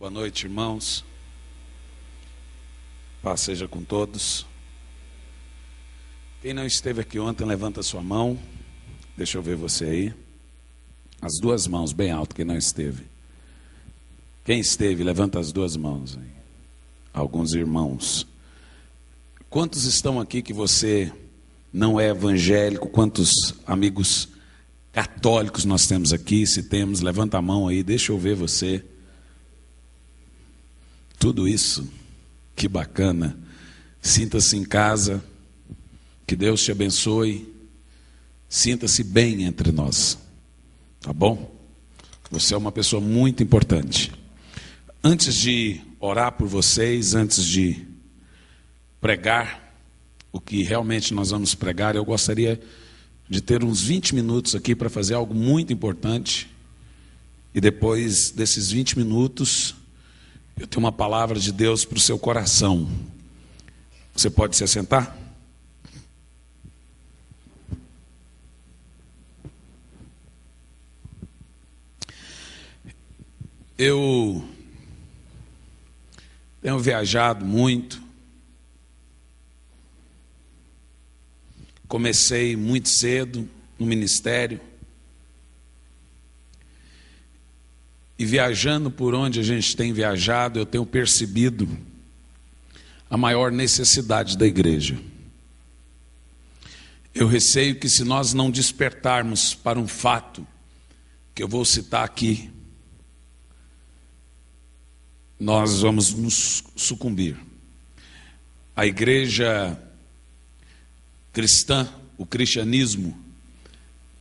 Boa noite, irmãos. Paz seja com todos. Quem não esteve aqui ontem, levanta sua mão. Deixa eu ver você aí. As duas mãos, bem alto, quem não esteve. Quem esteve, levanta as duas mãos aí. Alguns irmãos. Quantos estão aqui que você não é evangélico? Quantos amigos católicos nós temos aqui? Se temos, levanta a mão aí, deixa eu ver você. Tudo isso, que bacana. Sinta-se em casa, que Deus te abençoe. Sinta-se bem entre nós, tá bom? Você é uma pessoa muito importante. Antes de orar por vocês, antes de pregar o que realmente nós vamos pregar, eu gostaria de ter uns 20 minutos aqui para fazer algo muito importante. E depois desses 20 minutos, eu tenho uma palavra de Deus para o seu coração. Você pode se assentar? Eu tenho viajado muito. Comecei muito cedo no ministério. E viajando por onde a gente tem viajado, eu tenho percebido a maior necessidade da igreja. Eu receio que se nós não despertarmos para um fato, que eu vou citar aqui, nós vamos nos sucumbir. A igreja cristã, o cristianismo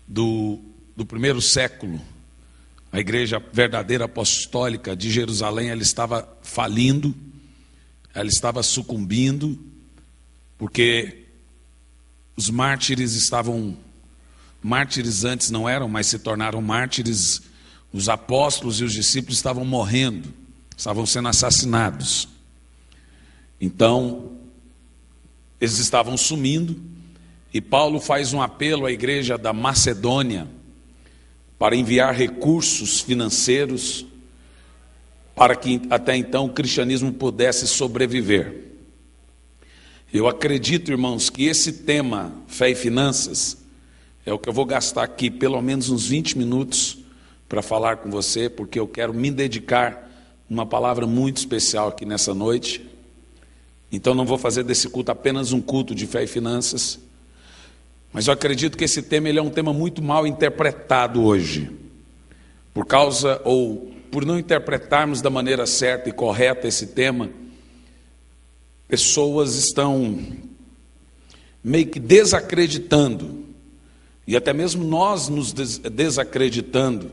do primeiro século, a igreja verdadeira apostólica de Jerusalém, ela estava falindo, ela estava sucumbindo, porque os mártires estavam, mártires antes não eram, mas se tornaram mártires, os apóstolos e os discípulos estavam morrendo, estavam sendo assassinados. Então, eles estavam sumindo, e Paulo faz um apelo à igreja da Macedônia, para enviar recursos financeiros para que até então o cristianismo pudesse sobreviver. Eu acredito, irmãos, que esse tema, fé e finanças, é o que eu vou gastar aqui pelo menos uns 20 minutos para falar com você, porque eu quero me dedicar a uma palavra muito especial aqui nessa noite. Então não vou fazer desse culto apenas um culto de fé e finanças, mas eu acredito que esse tema ele é um tema muito mal interpretado hoje. Por causa, ou por não interpretarmos da maneira certa e correta esse tema, pessoas estão meio que desacreditando, e até mesmo nós nos desacreditando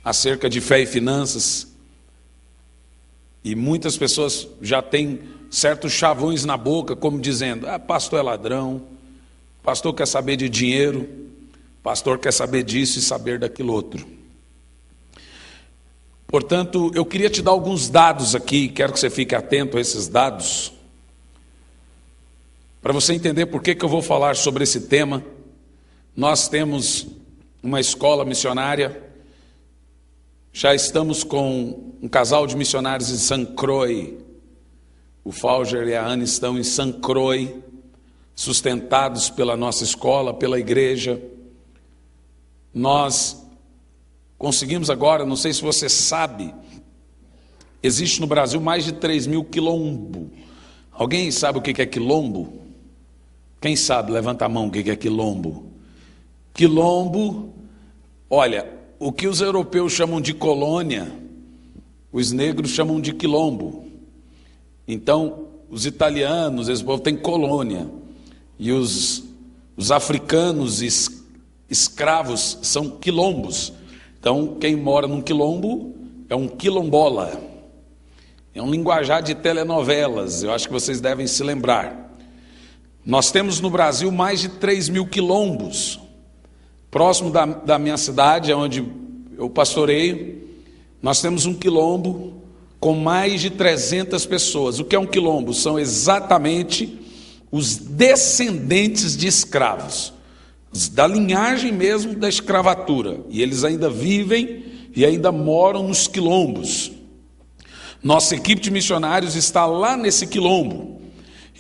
acerca de fé e finanças. E muitas pessoas já têm certos chavões na boca, como dizendo, pastor é ladrão, pastor quer saber de dinheiro, pastor quer saber disso e saber daquilo outro. Portanto, eu queria te dar alguns dados aqui, quero que você fique atento a esses dados, para você entender por que eu vou falar sobre esse tema. Nós temos uma escola missionária, já estamos com um casal de missionários em St. Croix, o Fauger e a Ana estão em St. Croix, sustentados pela nossa escola, pela igreja. Nós conseguimos agora, não sei se você sabe, existe no Brasil mais de 3.000 quilombos. Alguém sabe o que é quilombo? Quem sabe, levanta a mão o que é quilombo. Quilombo, olha, o que os europeus chamam de colônia, os negros chamam de quilombo. Então, os italianos, esse povo tem colônia. E os africanos escravos são quilombos. Então, quem mora num quilombo é um quilombola. É um linguajar de telenovelas, eu acho que vocês devem se lembrar. Nós temos no Brasil mais de 3.000 quilombos. Próximo da minha cidade, onde eu pastoreio, nós temos um quilombo com mais de 300 pessoas. O que é um quilombo? São exatamente os descendentes de escravos, da linhagem mesmo da escravatura, e eles ainda vivem e ainda moram nos quilombos. Nossa equipe de missionários está lá nesse quilombo.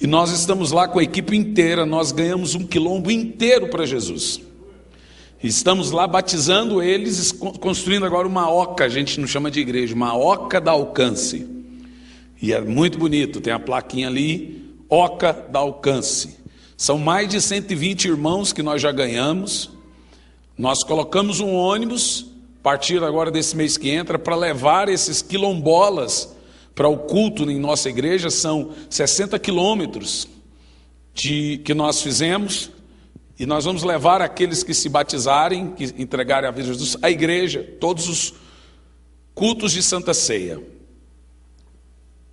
E nós estamos lá com a equipe inteira, nós ganhamos um quilombo inteiro para Jesus. Estamos lá batizando eles, construindo agora uma oca, a gente não chama de igreja, uma oca da Alcance. E é muito bonito, tem a plaquinha ali, Oca da Alcance. São mais de 120 irmãos que nós já ganhamos. Nós colocamos um ônibus, a partir agora desse mês que entra, para levar esses quilombolas para o culto em nossa igreja. São 60 quilômetros que nós fizemos. E nós vamos levar aqueles que se batizarem, que entregarem a vida de Jesus, à igreja, todos os cultos de Santa Ceia.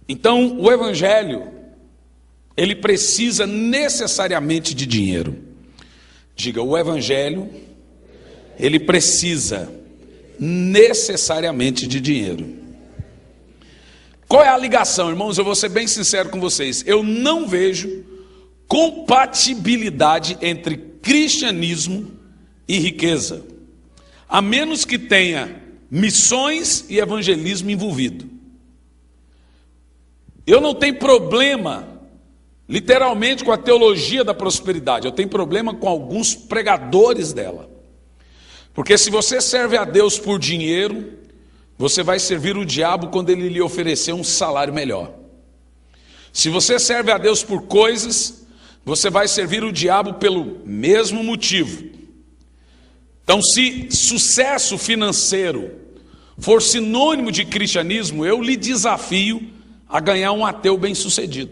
Então, o evangelho, ele precisa necessariamente de dinheiro. Diga, o evangelho, ele precisa necessariamente de dinheiro. Qual é a ligação, irmãos? Eu vou ser bem sincero com vocês. Eu não vejo compatibilidade entre cristianismo e riqueza, a menos que tenha missões e evangelismo envolvido. Eu não tenho problema, literalmente, com a teologia da prosperidade. Eu tenho problema com alguns pregadores dela. Porque se você serve a Deus por dinheiro, você vai servir o diabo quando ele lhe oferecer um salário melhor. Se você serve a Deus por coisas, você vai servir o diabo pelo mesmo motivo. Então, se sucesso financeiro for sinônimo de cristianismo, eu lhe desafio a ganhar um ateu bem-sucedido.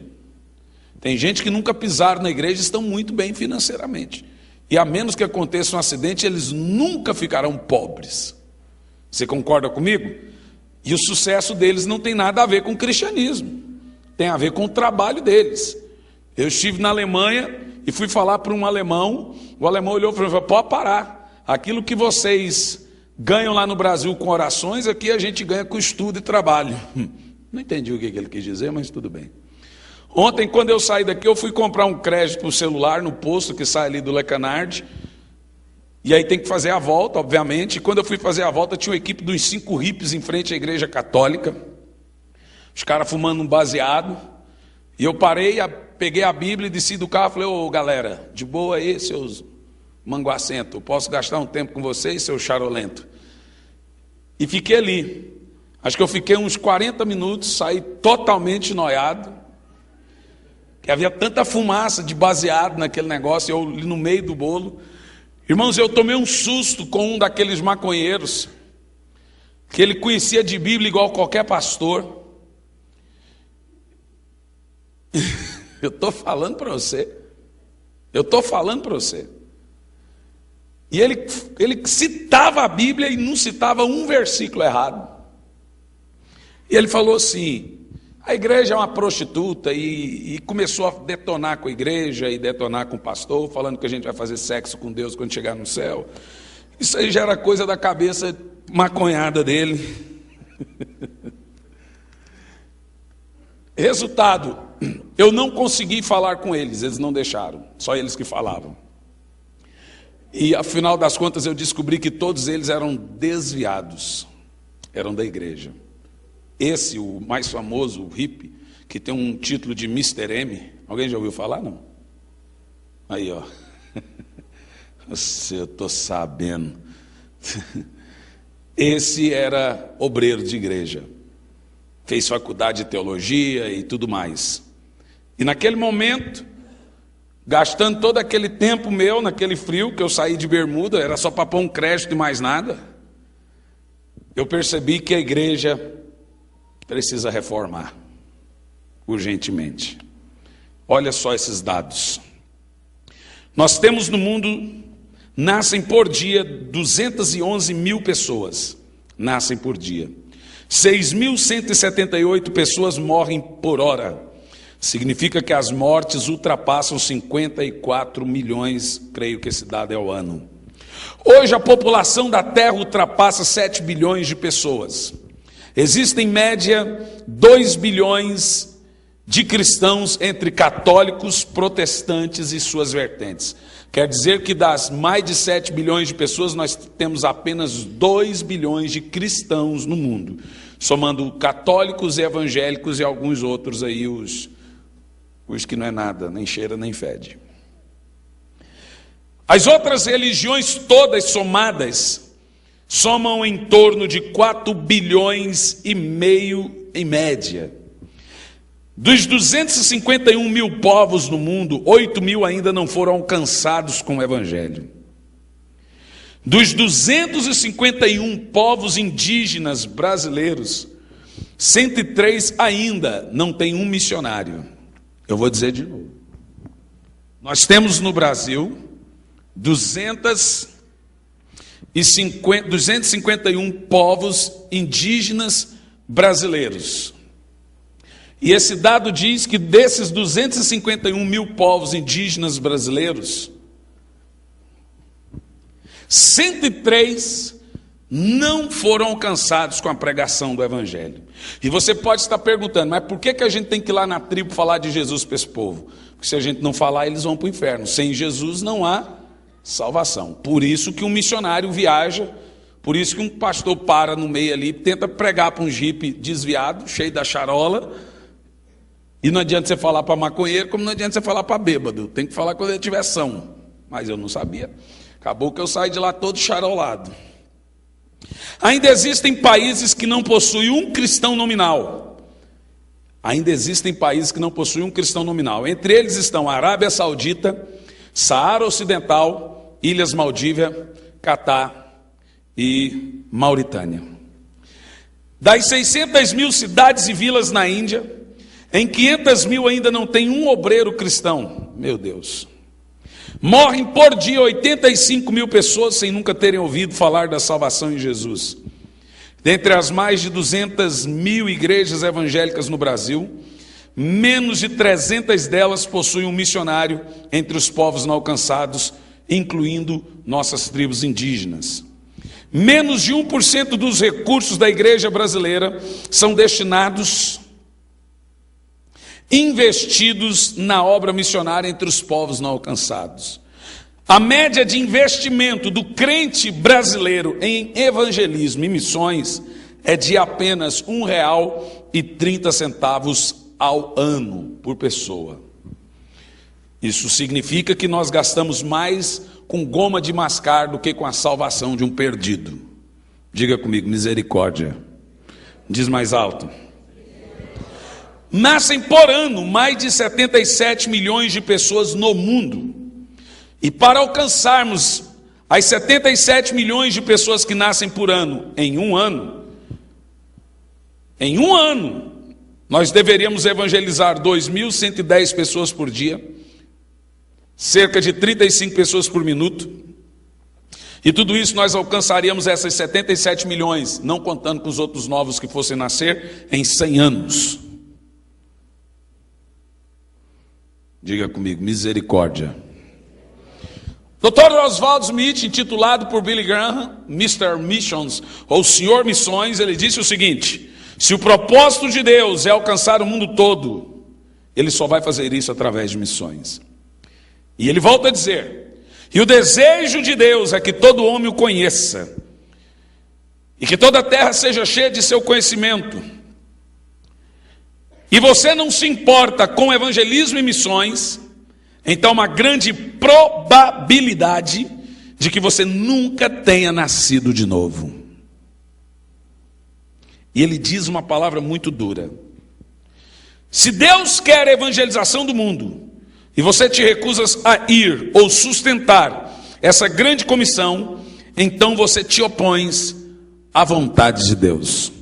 Tem gente que nunca pisaram na igreja e estão muito bem financeiramente. E a menos que aconteça um acidente, eles nunca ficarão pobres. Você concorda comigo? E o sucesso deles não tem nada a ver com o cristianismo. Tem a ver com o trabalho deles. Eu estive na Alemanha e fui falar para um alemão. O alemão olhou para mim e falou: pode parar. Aquilo que vocês ganham lá no Brasil com orações, aqui a gente ganha com estudo e trabalho. Não entendi o que ele quis dizer, mas tudo bem. Ontem, quando eu saí daqui, eu fui comprar um crédito para o celular no posto que sai ali do Lecanard. E aí tem que fazer a volta, obviamente. E quando eu fui fazer a volta, tinha uma equipe dos 5 hippies em frente à igreja católica. Os caras fumando um baseado. E eu parei, peguei a Bíblia e desci do carro e falei: ô galera, de boa aí, seus manguacentos, eu posso gastar um tempo com vocês, seu charolento? E fiquei ali. Acho que eu fiquei uns 40 minutos, saí totalmente noiado, que havia tanta fumaça de baseado naquele negócio, eu ali no meio do bolo. Irmãos, eu tomei um susto com um daqueles maconheiros, que ele conhecia de Bíblia igual qualquer pastor. Eu estou falando para você. E ele citava a Bíblia e não citava um versículo errado. E ele falou assim: a igreja é uma prostituta, e começou a detonar com a igreja e detonar com o pastor, falando que a gente vai fazer sexo com Deus quando chegar no céu. Isso aí já era coisa da cabeça maconhada dele. Resultado, eu não consegui falar com eles, eles não deixaram, só eles que falavam. E afinal das contas eu descobri que todos eles eram desviados, eram da igreja. Esse, o mais famoso, o hippie, que tem um título de Mr. M, alguém já ouviu falar, não? Aí, ó, eu estou sabendo. Esse era obreiro de igreja, fez faculdade de teologia e tudo mais. E naquele momento, gastando todo aquele tempo meu, naquele frio, que eu saí de bermuda, era só para pôr um crédito e mais nada, eu percebi que a igreja precisa reformar, urgentemente. Olha só esses dados. Nós temos no mundo, nascem por dia 211 mil pessoas, nascem por dia. 6.178 pessoas morrem por hora. Significa que as mortes ultrapassam 54 milhões, creio que esse dado é ao ano. Hoje a população da Terra ultrapassa 7 bilhões de pessoas. Existem em média 2 bilhões de cristãos entre católicos, protestantes e suas vertentes. Quer dizer que das mais de 7 bilhões de pessoas, nós temos apenas 2 bilhões de cristãos no mundo, somando católicos e evangélicos e alguns outros aí, os que não é nada, nem cheira nem fede. As outras religiões todas somadas somam em torno de 4 bilhões e meio em média. Dos 251 mil povos no mundo, 8 mil ainda não foram alcançados com o Evangelho. Dos 251 povos indígenas brasileiros, 103 ainda não tem um missionário. Eu vou dizer de novo. Nós temos no Brasil 251 povos indígenas brasileiros. E esse dado diz que desses 251 mil povos indígenas brasileiros, 103 não foram alcançados com a pregação do Evangelho. E você pode estar perguntando, mas por que a gente tem que ir lá na tribo falar de Jesus para esse povo? Porque se a gente não falar, eles vão para o inferno. Sem Jesus não há salvação. Por isso que um missionário viaja, por isso que um pastor para no meio ali, tenta pregar para um jipe desviado, cheio da charola. E não adianta você falar para maconheiro, como não adianta você falar para bêbado. Tem que falar quando ele tiver são. Mas eu não sabia. Acabou que eu saí de lá todo charolado. Ainda existem países que não possuem um cristão nominal. Ainda existem países que não possuem um cristão nominal. Entre eles estão a Arábia Saudita, Saara Ocidental, Ilhas Maldívia, Catar e Mauritânia. Das 600 mil cidades e vilas na Índia, em 500 mil ainda não tem um obreiro cristão. Meu Deus. Morrem por dia 85 mil pessoas sem nunca terem ouvido falar da salvação em Jesus. Dentre as mais de 200 mil igrejas evangélicas no Brasil, menos de 300 delas possuem um missionário entre os povos não alcançados, incluindo nossas tribos indígenas. Menos de 1% dos recursos da igreja brasileira são destinados, investidos na obra missionária entre os povos não alcançados. A média de investimento do crente brasileiro em evangelismo e missões é de apenas R$ 1,30 ao ano por pessoa. Isso significa que nós gastamos mais com goma de mascar do que com a salvação de um perdido. Diga comigo, misericórdia. Diz mais alto. Nascem por ano mais de 77 milhões de pessoas no mundo. E para alcançarmos as 77 milhões de pessoas que nascem por ano em um ano, nós deveríamos evangelizar 2.110 pessoas por dia, cerca de 35 pessoas por minuto. E tudo isso nós alcançaríamos essas 77 milhões, não contando com os outros novos que fossem nascer, em 100 anos. Diga comigo, misericórdia. Dr. Oswald Smith, intitulado por Billy Graham, Mr. Missions, ou Senhor Missões, ele disse o seguinte: se o propósito de Deus é alcançar o mundo todo, Ele só vai fazer isso através de missões. E ele volta a dizer, e o desejo de Deus é que todo homem o conheça, e que toda a terra seja cheia de seu conhecimento. E você não se importa com evangelismo e missões, então uma grande probabilidade de que você nunca tenha nascido de novo. E ele diz uma palavra muito dura. Se Deus quer a evangelização do mundo, e você te recusas a ir ou sustentar essa grande comissão, então você te opões à vontade de Deus.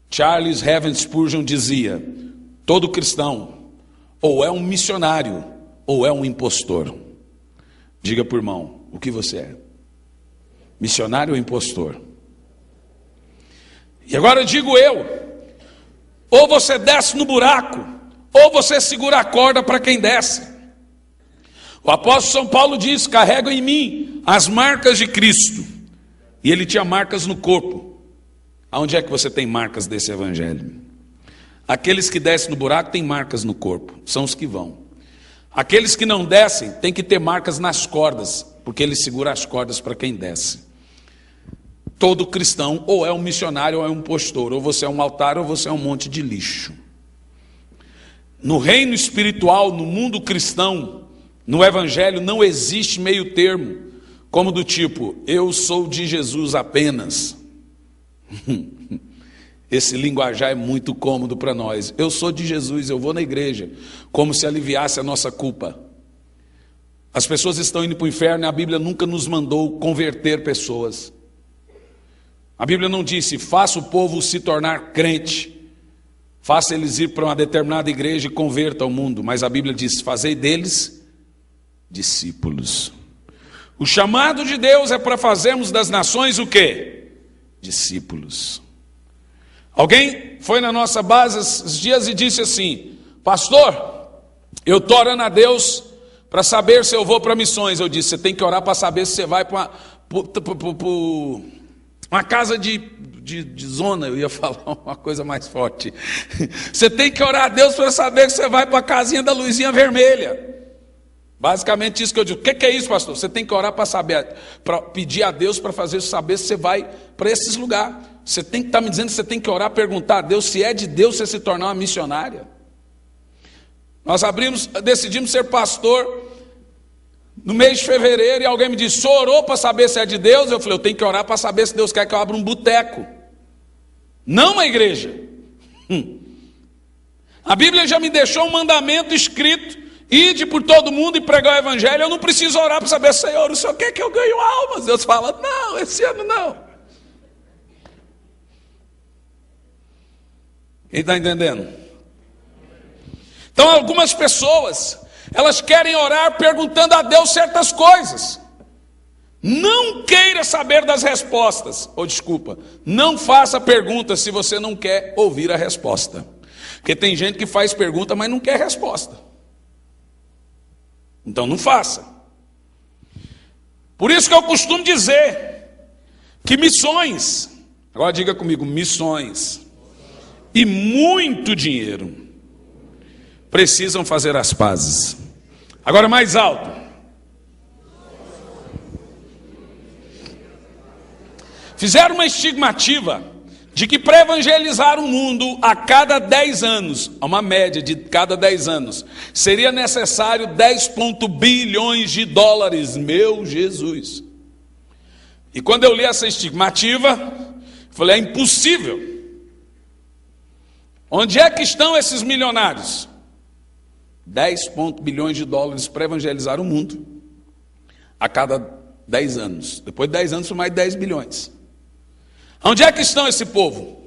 Charles Haddon Spurgeon dizia, todo cristão ou é um missionário ou é um impostor. Diga para o irmão, o que você é? Missionário ou impostor? E agora digo eu, ou você desce no buraco, ou você segura a corda para quem desce. O apóstolo São Paulo diz, carrego em mim as marcas de Cristo. E ele tinha marcas no corpo. Aonde é que você tem marcas desse evangelho? Aqueles que descem no buraco têm marcas no corpo, são os que vão. Aqueles que não descem têm que ter marcas nas cordas, porque ele segura as cordas para quem desce. Todo cristão ou é um missionário ou é um pastor, ou você é um altar ou você é um monte de lixo. No reino espiritual, no mundo cristão, no evangelho não existe meio termo, como do tipo, eu sou de Jesus apenas. Esse linguajar é muito cômodo para nós. Eu sou de Jesus, eu vou na igreja, como se aliviasse a nossa culpa. As pessoas estão indo para o inferno e a Bíblia nunca nos mandou converter pessoas. A Bíblia não disse, faça o povo se tornar crente, faça eles ir para uma determinada igreja e converta ao mundo. Mas a Bíblia diz, fazei deles discípulos. O chamado de Deus é para fazermos das nações o quê? Discípulos. Alguém foi na nossa base esses dias e disse assim, pastor, eu estou orando a Deus para saber se eu vou para missões. Eu disse, você tem que orar para saber se você vai para uma casa de zona, eu ia falar uma coisa mais forte. Você tem que orar a Deus para saber que você vai para a casinha da luzinha vermelha. Basicamente isso que eu digo. O que é isso, pastor? Você tem que orar para saber, para pedir a Deus para fazer saber se você vai para esses lugares. Você tem que estar me dizendo que você tem que orar, perguntar a Deus se é de Deus você se tornar uma missionária. Nós decidimos ser pastor no mês de fevereiro e alguém me disse, só orou para saber se é de Deus? Eu falei, eu tenho que orar para saber se Deus quer que eu abra um boteco, não uma igreja. A Bíblia já me deixou um mandamento escrito, ide por todo mundo e pregar o evangelho. Eu não preciso orar para saber, Senhor, o Senhor quer que eu ganhe almas? Deus fala, não, esse ano não. Quem está entendendo? Então algumas pessoas, elas querem orar perguntando a Deus certas coisas. Não queira saber das respostas. Não faça perguntas se você não quer ouvir a resposta. Porque tem gente que faz pergunta, mas não quer resposta. Então não faça. Por isso que eu costumo dizer que missões, agora diga comigo, missões e muito dinheiro precisam fazer as pazes. Agora mais alto. Fizeram uma estimativa de que para evangelizar o mundo a cada 10 anos, uma média de cada 10 anos, seria necessário 10 bilhões de dólares, meu Jesus. E quando eu li essa estimativa, falei, é impossível. Onde é que estão esses milionários? 10 bilhões de dólares para evangelizar o mundo a cada 10 anos. Depois de 10 anos, são mais 10 bilhões. Onde é que estão esse povo?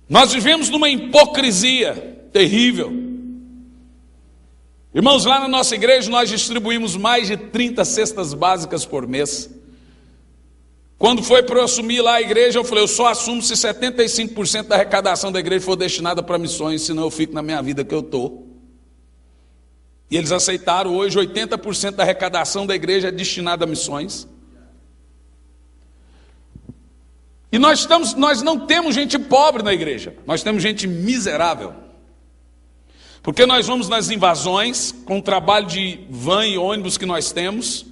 Nós vivemos numa hipocrisia terrível. Irmãos, lá na nossa igreja nós distribuímos mais de 30 cestas básicas por mês. Quando foi para eu assumir lá a igreja, eu falei, eu só assumo se 75% da arrecadação da igreja for destinada para missões, senão eu fico na minha vida que eu estou. E eles aceitaram. Hoje 80% da arrecadação da igreja é destinada a missões. E nós não temos gente pobre na igreja, nós temos gente miserável. Porque nós vamos nas invasões, com o trabalho de van e ônibus que nós temos,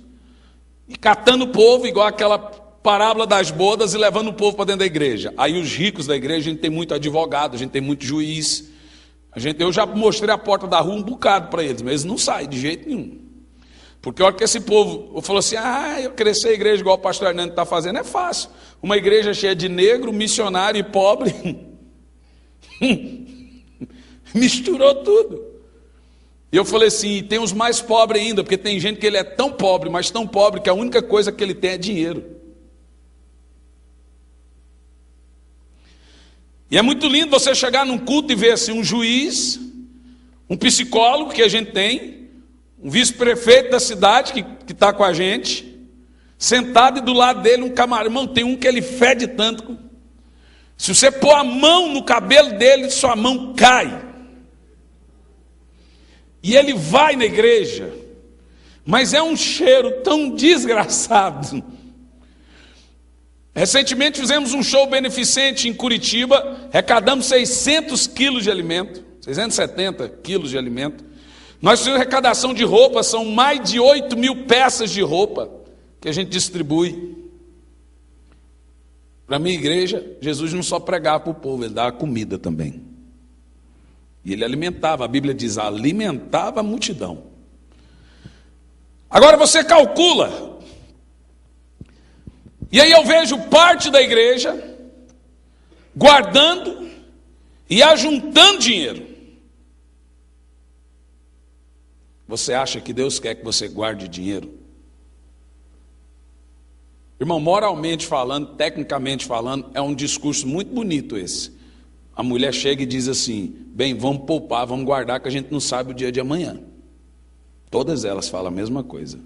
e catando o povo, igual aquela parábola das bodas, e levando o povo para dentro da igreja. Aí os ricos da igreja, a gente tem muito advogado, a gente tem muito juiz. Eu já mostrei a porta da rua um bocado para eles, mas eles não saem de jeito nenhum. Porque a hora que esse povo falou assim, eu crescer a igreja igual o pastor Hernando está fazendo, é fácil. Uma igreja cheia de negro, missionário e pobre. Misturou tudo. E eu falei assim, tem os mais pobres ainda, porque tem gente que ele é tão pobre, mas tão pobre, que a única coisa que ele tem é dinheiro. E é muito lindo você chegar num culto e ver assim, um juiz, um psicólogo que a gente tem, um vice-prefeito da cidade que está com a gente, sentado e do lado dele um camarão. Irmão, tem um que ele fede tanto. Se você pôr a mão no cabelo dele, sua mão cai. E ele vai na igreja, mas é um cheiro tão desgraçado. Recentemente fizemos um show beneficente em Curitiba, arrecadamos 600 quilos de alimento, 670 quilos de alimento. Nós fizemos arrecadação de roupa, são mais de 8.000 peças de roupa que a gente distribui. Para a minha igreja, Jesus não só pregava para o povo, ele dava comida também. E ele alimentava, a Bíblia diz, alimentava a multidão. Agora você calcula, e aí eu vejo parte da igreja guardando e ajuntando dinheiro. Você acha que Deus quer que você guarde dinheiro? Irmão, moralmente falando, tecnicamente falando, é um discurso muito bonito esse. A mulher chega e diz assim, bem, vamos poupar, vamos guardar, que a gente não sabe o dia de amanhã. Todas elas falam a mesma coisa.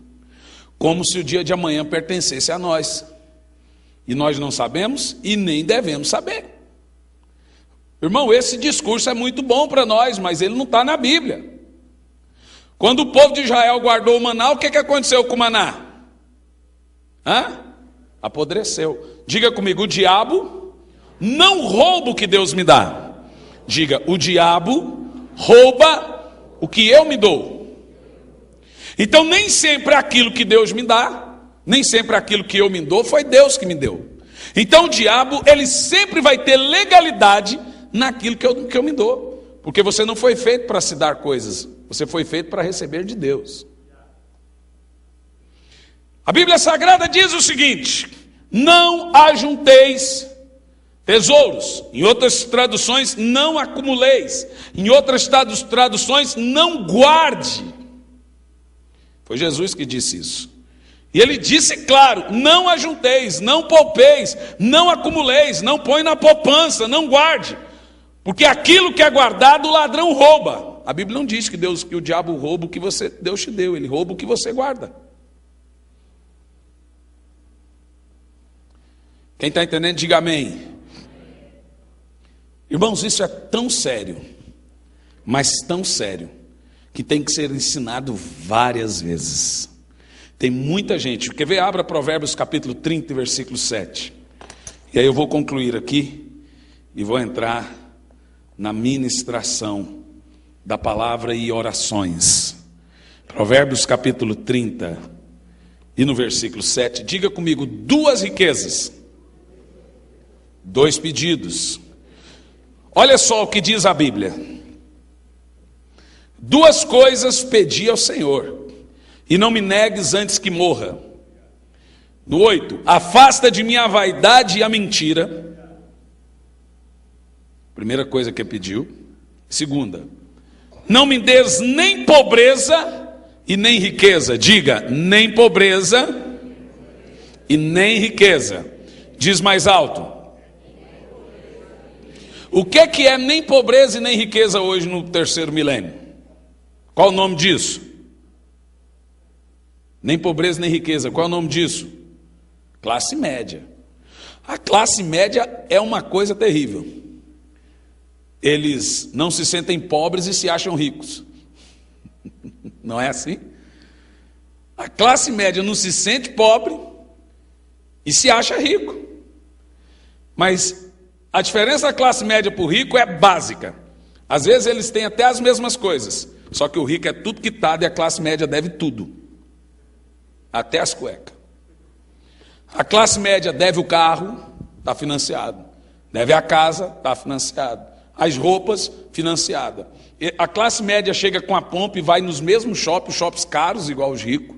Como se o dia de amanhã pertencesse a nós. E nós não sabemos e nem devemos saber. Irmão, esse discurso é muito bom para nós, mas ele não está na Bíblia. Quando o povo de Israel guardou o maná, o que aconteceu com o maná? Apodreceu. Diga comigo, o diabo não rouba o que Deus me dá. Diga, o diabo rouba o que eu me dou. Então nem sempre aquilo que Deus me dá, nem sempre aquilo que eu me dou, foi Deus que me deu. Então o diabo, ele sempre vai ter legalidade naquilo que eu me dou. Porque você não foi feito para se dar coisas, você foi feito para receber de Deus. A Bíblia Sagrada diz o seguinte: não ajunteis tesouros. Em outras traduções, não acumuleis. Em outras traduções, não guarde. Foi Jesus que disse isso. E ele disse claro, não ajunteis, não poupeis, não acumuleis, não põe na poupança, não guarde. Porque aquilo que é guardado, o ladrão rouba. A Bíblia não diz que o diabo rouba o que Deus te deu, ele rouba o que você guarda. Quem está entendendo, diga amém. Irmãos, isso é tão sério, mas tão sério, que tem que ser ensinado várias vezes. Tem muita gente, quer ver? Abra Provérbios capítulo 30, versículo 7. E aí eu vou concluir aqui, e vou entrar na ministração da palavra e orações. Provérbios capítulo 30, e no versículo 7, diga comigo, 2 riquezas, 2 pedidos. Olha só o que diz a Bíblia. 2 coisas pedi ao Senhor, e não me negues antes que morra. No 8, afasta de mim a vaidade e a mentira. Primeira coisa que pediu. Segunda, não me des nem pobreza e nem riqueza. Diga, nem pobreza e nem riqueza. Diz mais alto. O que é nem pobreza e nem riqueza hoje no terceiro milênio? Qual o nome disso? Nem pobreza nem riqueza. Qual é o nome disso? Classe média. A classe média é uma coisa terrível. Eles não se sentem pobres e se acham ricos. Não é assim? A classe média não se sente pobre e se acha rico. Mas a diferença da classe média para o rico é básica. Às vezes eles têm até as mesmas coisas, só que o rico é tudo quitado e a classe média deve tudo, até as cuecas. A classe média deve o carro, está financiado. Deve a casa, está financiado. As roupas, financiada. A classe média chega com a pompa e vai nos mesmos shoppings caros, igual os ricos.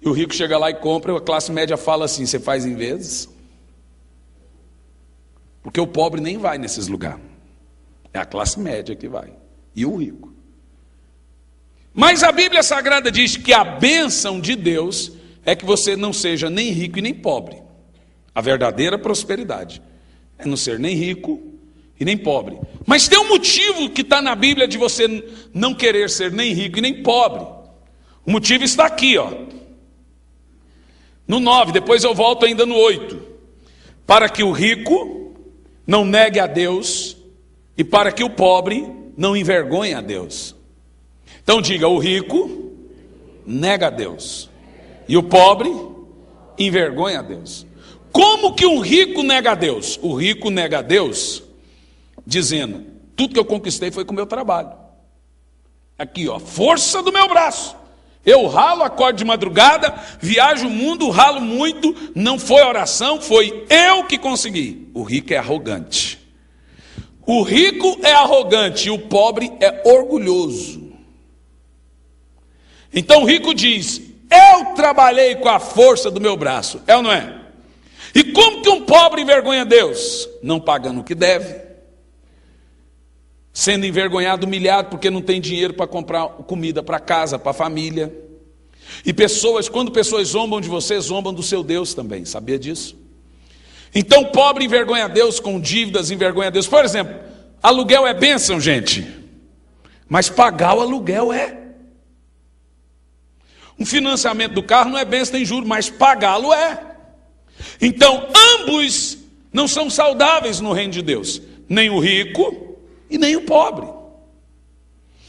E o rico chega lá e compra, e a classe média fala assim, você faz em vezes? Porque o pobre nem vai nesses lugares. É a classe média que vai. E o rico. Mas a Bíblia Sagrada diz que a bênção de Deus é que você não seja nem rico e nem pobre. A verdadeira prosperidade é não ser nem rico e nem pobre. Mas tem um motivo que está na Bíblia de você não querer ser nem rico e nem pobre. O motivo está aqui, ó. No 9, depois eu volto ainda no 8. Para que o rico não negue a Deus e para que o pobre não envergonhe a Deus. Então diga, o rico nega a Deus e o pobre envergonha a Deus. Como que um rico nega a Deus? O rico nega a Deus dizendo: tudo que eu conquistei foi com o meu trabalho. Aqui, ó, força do meu braço. Eu ralo, acordo de madrugada, viajo o mundo, ralo muito, não foi oração, foi eu que consegui. O rico é arrogante. O rico é arrogante e o pobre é orgulhoso. Então o rico diz: eu trabalhei com a força do meu braço. É ou não é? E como que um pobre envergonha Deus? Não pagando o que deve, sendo envergonhado, humilhado, porque não tem dinheiro para comprar comida para casa, para a família. E quando pessoas zombam de você, zombam do seu Deus também, sabia disso? Então o pobre envergonha Deus com dívidas, envergonha Deus. Por exemplo, aluguel é bênção, gente, mas pagar o aluguel é. Um financiamento do carro não é bênção, tem juros, mas pagá-lo é. Então ambos não são saudáveis no reino de Deus, nem o rico e nem o pobre.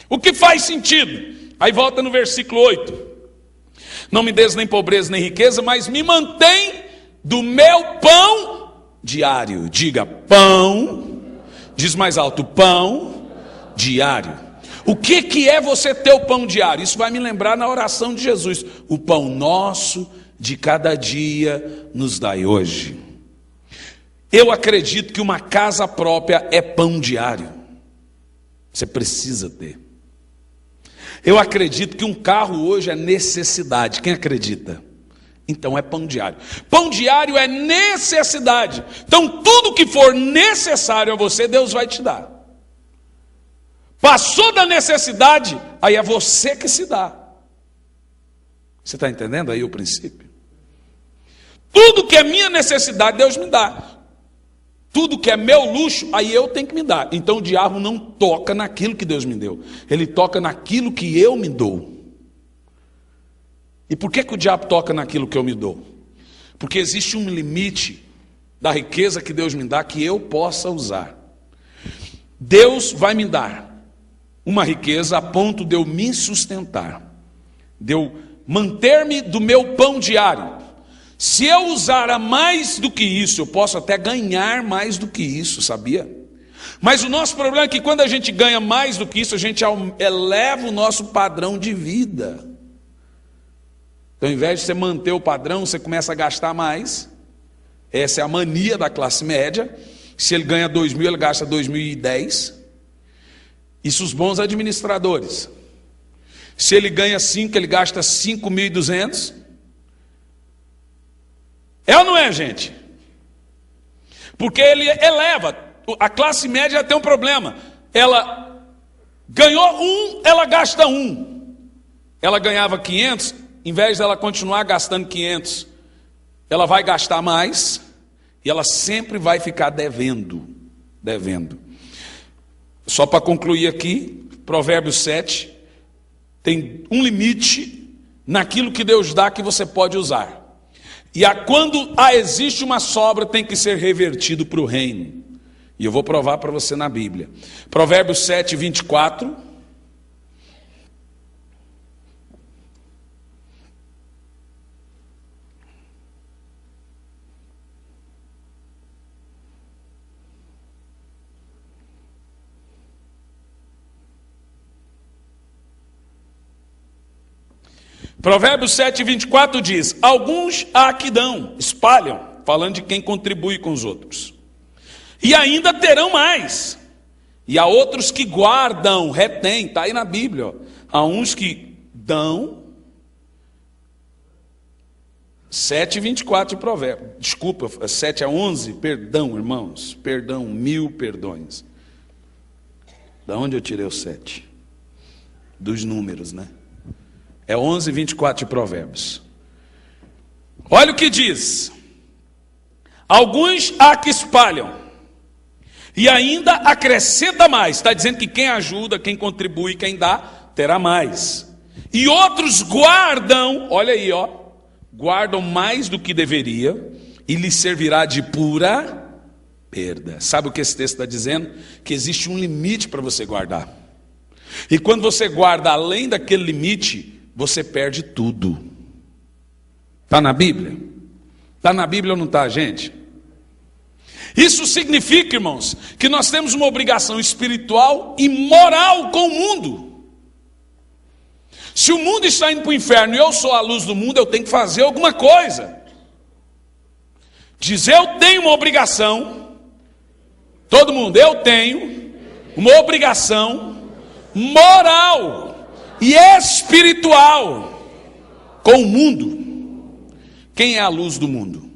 O que faz sentido? Aí volta no versículo 8: não me des nem pobreza nem riqueza, mas me mantém do meu pão diário. Diga pão, diz mais alto, pão diário. O que é você ter o pão diário? Isso vai me lembrar na oração de Jesus: o pão nosso de cada dia nos dai hoje. Eu acredito que uma casa própria é pão diário. Você precisa ter. Eu acredito que um carro hoje é necessidade. Quem acredita? Então é pão diário. Pão diário é necessidade. Então tudo que for necessário a você, Deus vai te dar. Passou da necessidade, aí é você que se dá. Você está entendendo aí o princípio? Tudo que é minha necessidade, Deus me dá. Tudo que é meu luxo, aí eu tenho que me dar. Então o diabo não toca naquilo que Deus me deu, ele toca naquilo que eu me dou. E por que o diabo toca naquilo que eu me dou? Porque existe um limite da riqueza que Deus me dá que eu possa usar. Deus vai me dar uma riqueza a ponto de eu me sustentar, de eu manter-me do meu pão diário. Se eu usar a mais do que isso, eu posso até ganhar mais do que isso, sabia? Mas o nosso problema é que quando a gente ganha mais do que isso, a gente eleva o nosso padrão de vida. Então, ao invés de você manter o padrão, você começa a gastar mais. Essa é a mania da classe média. Se ele ganha 2.000, ele gasta 2.010. Isso os bons administradores. Se ele ganha 5, ele gasta 5.200. É ou não é, gente? Porque ele eleva. A classe média tem um problema. Ela ganhou 1, ela gasta 1. Ela ganhava 500, em vez dela continuar gastando 500, ela vai gastar mais e ela sempre vai ficar devendo. Só para concluir aqui, Provérbios 7 tem um limite naquilo que Deus dá que você pode usar. E quando existe uma sobra, tem que ser revertido para o reino. E eu vou provar para você na Bíblia. Provérbios 7, 24. Provérbios 7, 24 diz: alguns há que dão, espalham, falando de quem contribui com os outros, e ainda terão mais. E há outros que guardam, retém, está aí na Bíblia, ó. Há uns que dão. 7, 24 de Provérbios, desculpa, 7 a 11, perdão, irmãos, perdão, 1000 perdões. Da onde eu tirei o 7? Dos números, né? É 11, 24 de Provérbios. Olha o que diz: alguns há que espalham, e ainda acrescenta mais. Está dizendo que quem ajuda, quem contribui, quem dá, terá mais. E outros guardam, olha aí, ó, guardam mais do que deveria, e lhes servirá de pura perda. Sabe o que esse texto está dizendo? Que existe um limite para você guardar. E quando você guarda além daquele limite, você perde tudo. Está na Bíblia? Está na Bíblia ou não está, gente? Isso significa, irmãos, que nós temos uma obrigação espiritual e moral com o mundo. Se o mundo está indo para o inferno e eu sou a luz do mundo, eu tenho que fazer alguma coisa. Diz, eu tenho uma obrigação, todo mundo, eu tenho uma obrigação moral e espiritual com o mundo. Quem é a luz do mundo?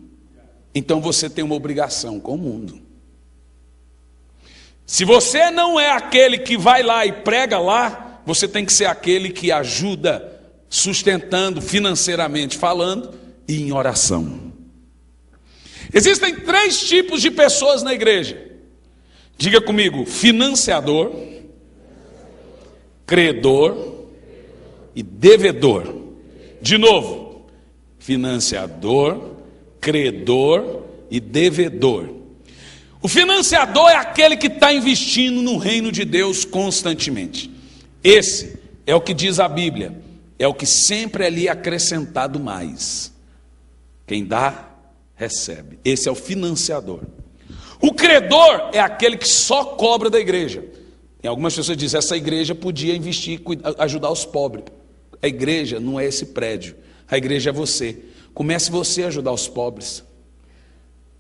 Então você tem uma obrigação com o mundo. Se você não é aquele que vai lá e prega lá, você tem que ser aquele que ajuda, sustentando financeiramente falando e em oração. Existem 3 tipos de pessoas na igreja. Diga comigo: financiador, credor e devedor. De novo: financiador, credor e devedor. O financiador é aquele que está investindo no reino de Deus constantemente. Esse é o que diz a Bíblia, é o que sempre é lhe acrescentado mais. Quem dá, recebe. Esse é o financiador. O credor é aquele que só cobra da igreja. Tem algumas pessoas que dizem, essa igreja podia investir, ajudar os pobres. A igreja não é esse prédio, a igreja é você. Comece você a ajudar os pobres.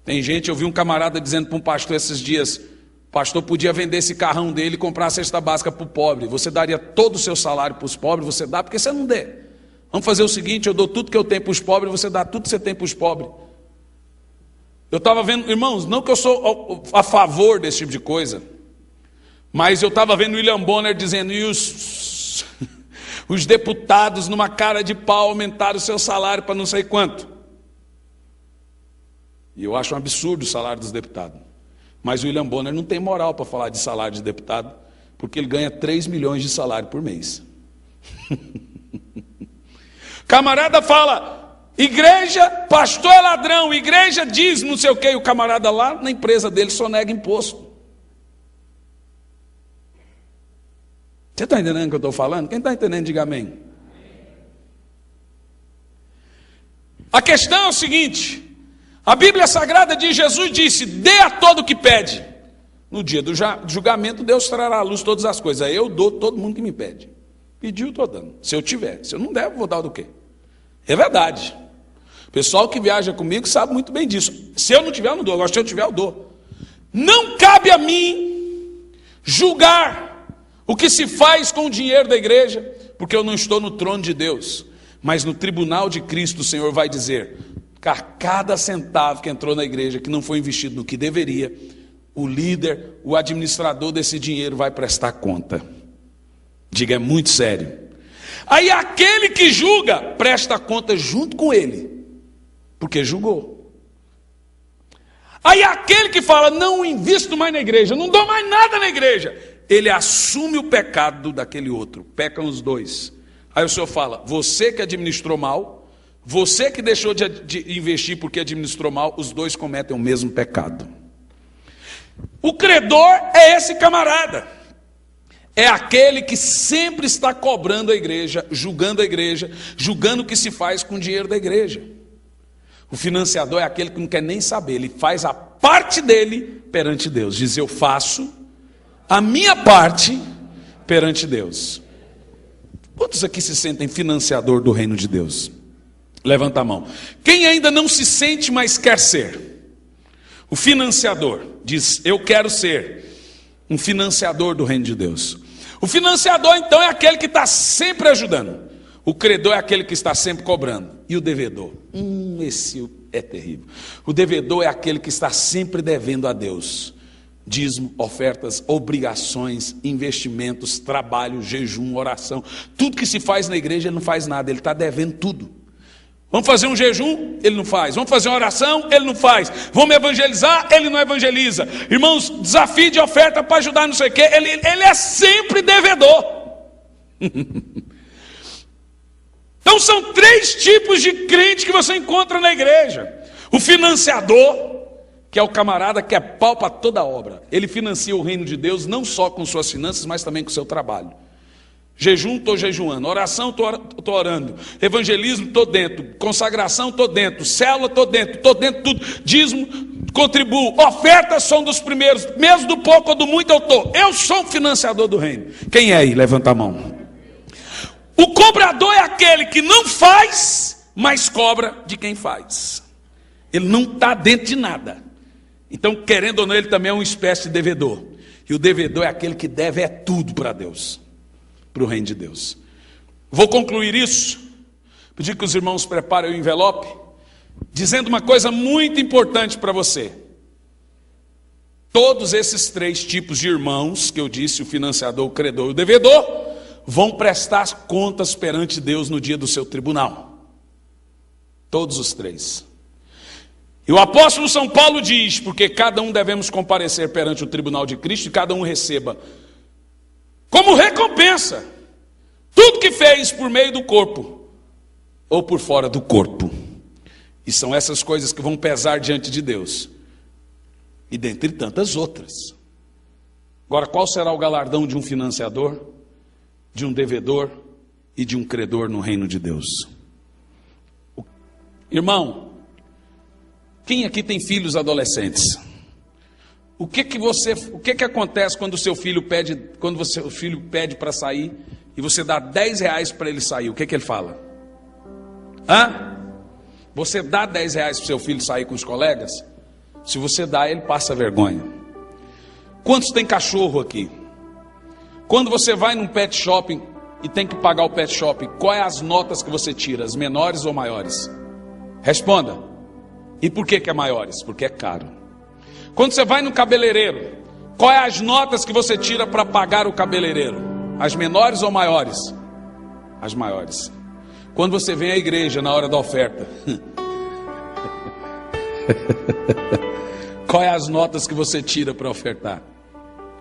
Tem gente, eu vi um camarada dizendo para um pastor esses dias, o pastor podia vender esse carrão dele e comprar a cesta básica para o pobre. Você daria todo o seu salário para os pobres, você dá, porque você não der. Vamos fazer o seguinte, eu dou tudo que eu tenho para os pobres, você dá tudo que você tem para os pobres. Eu estava vendo, irmãos, não que eu sou a favor desse tipo de coisa, mas eu estava vendo o William Bonner dizendo, e os deputados numa cara de pau aumentaram o seu salário para não sei quanto. E eu acho um absurdo o salário dos deputados. Mas o William Bonner não tem moral para falar de salário de deputado, porque ele ganha 3 milhões de salário por mês. Camarada fala, igreja, pastor é ladrão, igreja diz não sei o que, e o camarada lá na empresa dele só nega imposto. Você está entendendo o que eu estou falando? Quem está entendendo, diga amém. A questão é o seguinte, a Bíblia Sagrada diz, Jesus disse, dê a todo o que pede. No dia do julgamento, Deus trará à luz todas as coisas. Eu dou todo mundo que me pede. Pediu, estou dando. Se eu tiver. Se eu não der, vou dar do quê? É verdade. O pessoal que viaja comigo sabe muito bem disso. Se eu não tiver, eu não dou. Agora, se eu tiver, eu dou. Não cabe a mim julgar o que se faz com o dinheiro da igreja, porque eu não estou no trono de Deus. Mas no tribunal de Cristo, o Senhor vai dizer, cada centavo que entrou na igreja, que não foi investido no que deveria, o líder, o administrador desse dinheiro vai prestar conta. Diga, é muito sério. Aí aquele que julga, presta conta junto com ele, porque julgou. Aí aquele que fala, não invisto mais na igreja, não dou mais nada na igreja, ele assume o pecado daquele outro, pecam os dois. Aí o Senhor fala, você que administrou mal, você que deixou de investir porque administrou mal, os dois cometem o mesmo pecado. O credor é esse camarada. É aquele que sempre está cobrando a igreja, julgando o que se faz com o dinheiro da igreja. O financiador é aquele que não quer nem saber, ele faz a parte dele perante Deus. Diz, eu faço a minha parte perante Deus. Quantos aqui se sentem financiador do reino de Deus? Levanta a mão. Quem ainda não se sente, mas quer ser? O financiador diz, eu quero ser um financiador do reino de Deus. O financiador então é aquele que está sempre ajudando. O credor é aquele que está sempre cobrando. E o devedor? Esse é terrível. O devedor é aquele que está sempre devendo a Deus. Dízimo, ofertas, obrigações, investimentos, trabalho, jejum, oração. Tudo que se faz na igreja ele não faz nada, ele está devendo tudo. Vamos fazer um jejum? Ele não faz. Vamos fazer uma oração? Ele não faz. Vamos evangelizar? Ele não evangeliza. Irmãos, desafio de oferta para ajudar não sei o quê. Ele é sempre devedor. Então são 3 tipos de crente que você encontra na igreja. O financiador, que é o camarada que é pau para toda obra. Ele financia o reino de Deus não só com suas finanças, mas também com o seu trabalho. Jejum, estou jejuando. Oração, estou orando. Evangelismo, estou dentro. Consagração, estou dentro. Célula, estou dentro tudo. Dízimo, contribuo. Ofertas são dos primeiros. Mesmo do pouco ou do muito eu estou. Eu sou o financiador do reino. Quem é aí? Levanta a mão. O cobrador é aquele que não faz, mas cobra de quem faz. Ele não está dentro de nada. Então, querendo ou não, ele também é uma espécie de devedor. E o devedor é aquele que deve tudo para Deus, para o reino de Deus. Vou concluir isso, pedir que os irmãos preparem o envelope, dizendo uma coisa muito importante para você. Todos esses 3 tipos de irmãos que eu disse, o financiador, o credor e o devedor, vão prestar contas perante Deus no dia do seu tribunal. Todos os 3. E o apóstolo São Paulo diz, porque cada um devemos comparecer perante o tribunal de Cristo e cada um receba como recompensa tudo que fez por meio do corpo ou por fora do corpo. E são essas coisas que vão pesar diante de Deus. E dentre tantas outras. Agora, qual será o galardão de um financiador, de um devedor e de um credor no reino de Deus? Irmão, quem aqui tem filhos adolescentes? O que acontece quando o seu filho pede, para sair e você dá R$10 para ele sair? O que ele fala? Você dá R$10 para o seu filho sair com os colegas? Se você dá, ele passa vergonha. Quantos tem cachorro aqui? Quando você vai num pet shopping e tem que pagar o pet shopping, quais as notas que você tira? As menores ou maiores? Responda. E por que é maiores? Porque é caro. Quando você vai no cabeleireiro, quais as notas que você tira para pagar o cabeleireiro? As menores ou maiores? As maiores. Quando você vem à igreja na hora da oferta, quais as notas que você tira para ofertar?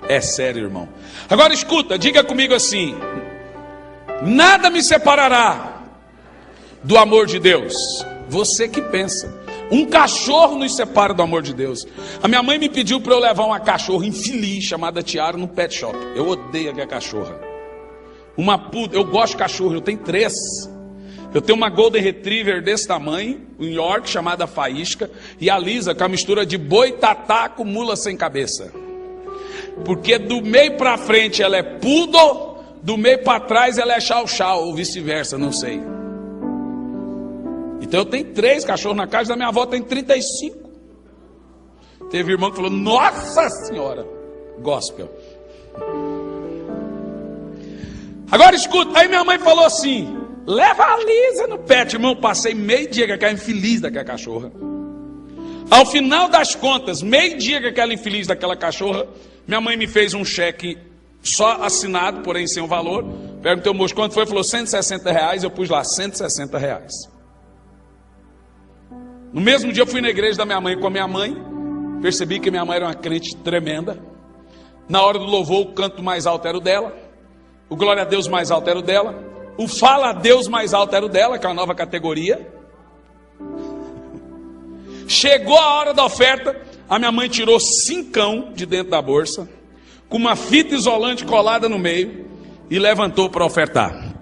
É sério, irmão. Agora escuta, diga comigo assim: nada me separará do amor de Deus. Você que pensa. Um cachorro nos separa do amor de Deus. A minha mãe me pediu para eu levar uma cachorra infeliz chamada Tiara no pet shop. Eu odeio aquela cachorra. Eu gosto de cachorro, eu tenho 3. Eu tenho uma Golden Retriever desse tamanho, um York chamada Faísca, e a Lisa com a mistura de boitatá com mula sem cabeça. Porque do meio para frente ela é poodle, do meio para trás ela é chau-chau, ou vice-versa, não sei. Então eu tenho 3 cachorros na casa, da minha avó tem 35. Teve irmão que falou: nossa senhora, gospel. Agora escuta, aí minha mãe falou assim: leva a Lisa no pet. Irmão, passei meio dia com aquela infeliz daquela cachorra. Ao final das contas, meio dia com aquela infeliz daquela cachorra, minha mãe me fez um cheque só assinado, porém sem o valor. Perguntei ao moço quanto foi, falou R$160, eu pus lá R$160. No mesmo dia eu fui na igreja da minha mãe com a minha mãe, percebi que minha mãe era uma crente tremenda. Na hora do louvor, o canto mais alto era o dela, o glória a Deus mais alto era o dela, o fala a Deus mais alto era o dela, que é uma nova categoria. Chegou a hora da oferta, a minha mãe tirou 5 de dentro da bolsa, com uma fita isolante colada no meio, e levantou para ofertar.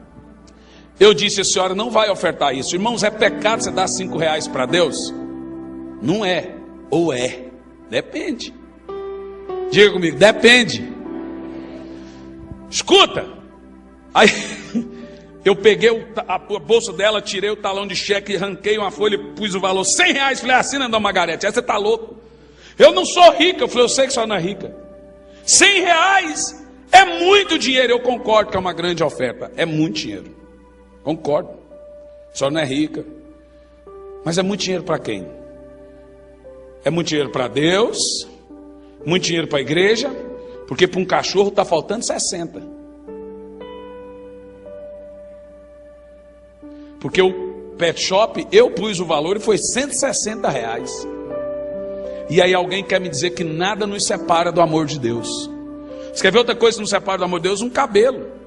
Eu disse: a senhora não vai ofertar isso. Irmãos, é pecado você dar R$5 para Deus? Não é, ou é, depende. Diga comigo, depende. Escuta. Aí eu peguei a bolsa dela, tirei o talão de cheque, arranquei uma folha, pus o valor R$100. Falei: assina, dona Margarete, você está louco? Eu não sou rica. Eu falei: eu sei que a senhora não é rica. R$100 é muito dinheiro. Eu concordo que é uma grande oferta, é muito dinheiro. Concordo, a senhora não é rica, mas é muito dinheiro para quem? É muito dinheiro para Deus, muito dinheiro para a igreja, porque para um cachorro está faltando 60. Porque o pet shop, eu pus o valor e foi R$160. E aí alguém quer me dizer que nada nos separa do amor de Deus. Você quer ver outra coisa que nos separa do amor de Deus? Um cabelo.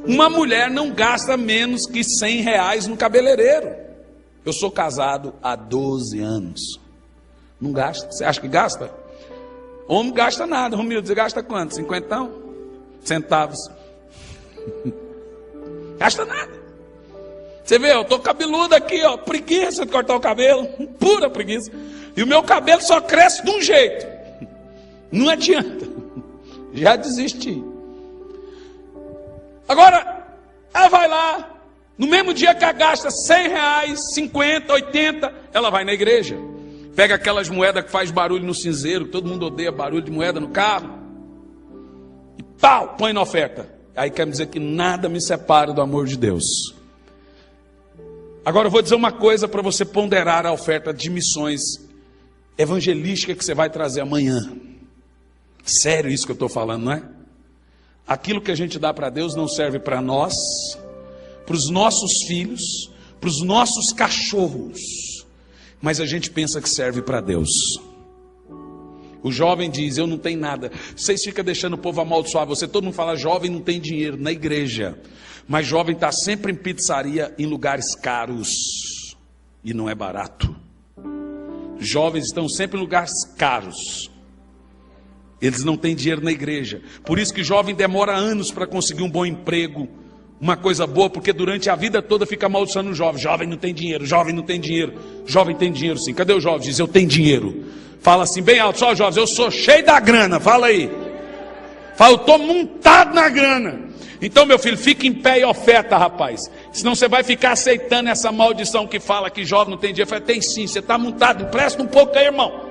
Uma mulher não gasta menos que R$100 no cabeleireiro. Eu sou casado há 12 anos. Não gasta. Você acha que gasta? Homem gasta nada. Romildo, você gasta quanto? 50 centavos. Gasta nada. Você vê, eu estou cabeludo aqui, ó, preguiça de cortar o cabelo, pura preguiça. E o meu cabelo só cresce de um jeito. Não adianta. Já desisti. Agora, ela vai lá, no mesmo dia que ela gasta R$100, 50, 80, ela vai na igreja. Pega aquelas moedas que faz barulho no cinzeiro, todo mundo odeia barulho de moeda no carro. E pau, põe na oferta. Aí quer me dizer que nada me separa do amor de Deus. Agora eu vou dizer uma coisa para você ponderar a oferta de missões evangelística que você vai trazer amanhã. Sério isso que eu estou falando, não é? Aquilo que a gente dá para Deus não serve para nós, para os nossos filhos, para os nossos cachorros, mas a gente pensa que serve para Deus. O jovem diz, eu não tenho nada. Vocês ficam deixando o povo amaldiçoar você. Todo mundo fala, jovem não tem dinheiro na igreja. Mas jovem está sempre em pizzaria, em lugares caros. E não é barato. Jovens estão sempre em lugares caros. Eles não têm dinheiro na igreja. Por isso que jovem demora anos para conseguir um bom emprego, uma coisa boa, porque durante a vida toda fica amaldiçoando o jovem. Jovem não tem dinheiro, jovem não tem dinheiro. Jovem tem dinheiro sim. Cadê o jovem? Diz, eu tenho dinheiro. Fala assim, bem alto, só jovens, eu sou cheio da grana. Fala aí. Fala, eu estou montado na grana. Então, meu filho, fica em pé e oferta, rapaz. Senão você vai ficar aceitando essa maldição que fala que jovem não tem dinheiro. Fala, tem sim, você está montado, empresta um pouco aí, irmão.